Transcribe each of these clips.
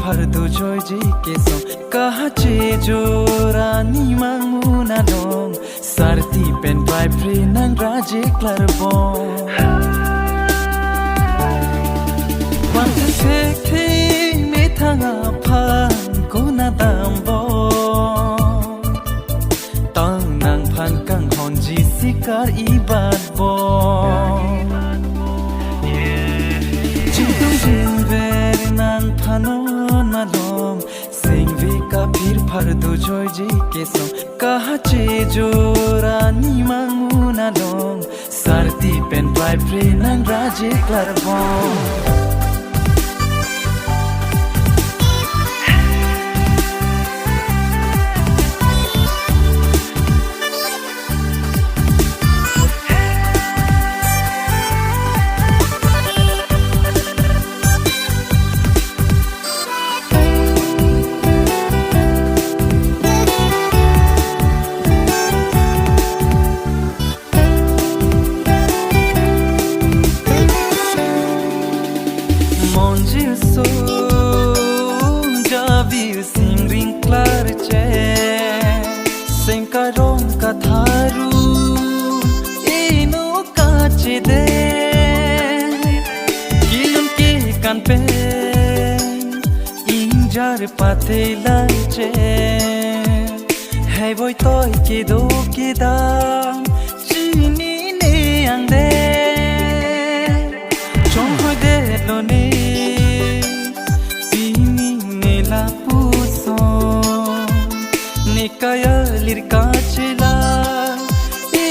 fardu joy ji keso kahache jorani manguna dong sarti pen bai pri nang raje klarbon wang se the me thanga phan kuna dambo tang nang phan kang hon ji sikar ibat bo fardu joy ji keso kahache jorani manguna dong sarti pen bai pri nang raje klarbon Sengkarong katharu ino kachide kilun ke kanpe injar pate lanche hey boy toy ke do ke da chini ne angde chong hoy de lo ne pini ne la puso nikaya lirka chila e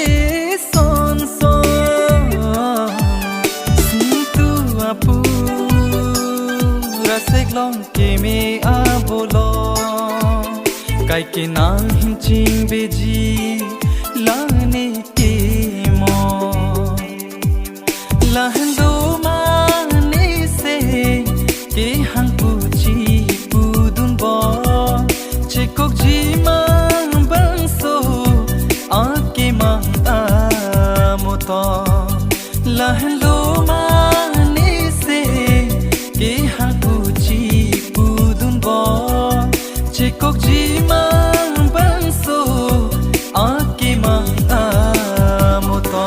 son son sintu apu raseglong ke me abolo kai ke nang hinching beji lane ke mo lahndo mane se ke hang puchi pudun bo chekok ji lahlo mane se ke hakuchi pudun bo chekok ji mang bangso ake mang amoto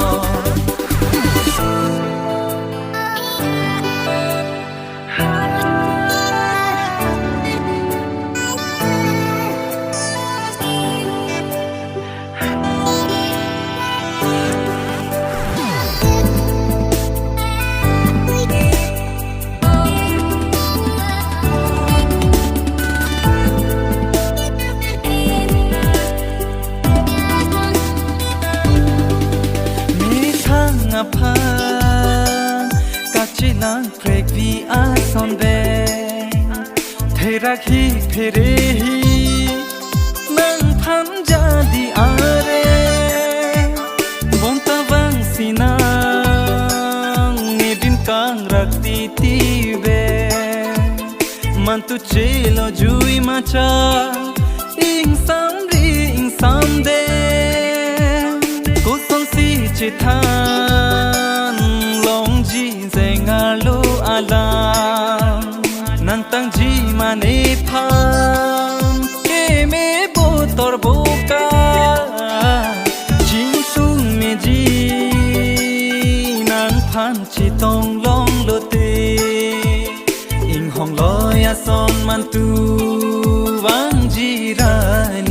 kachilang prek vi ason be thera khi phere hi nang tham ja di are bonta wang sinang nedin kang rakti ti be man tu chelo jui macha ing sam de ko son si chithan long ji zengalu alam nang tang ji mane phan ke me bo tor boka jing sung me ji nang phan chi tong long lo te ing hong lo ya son man tu wang ji ran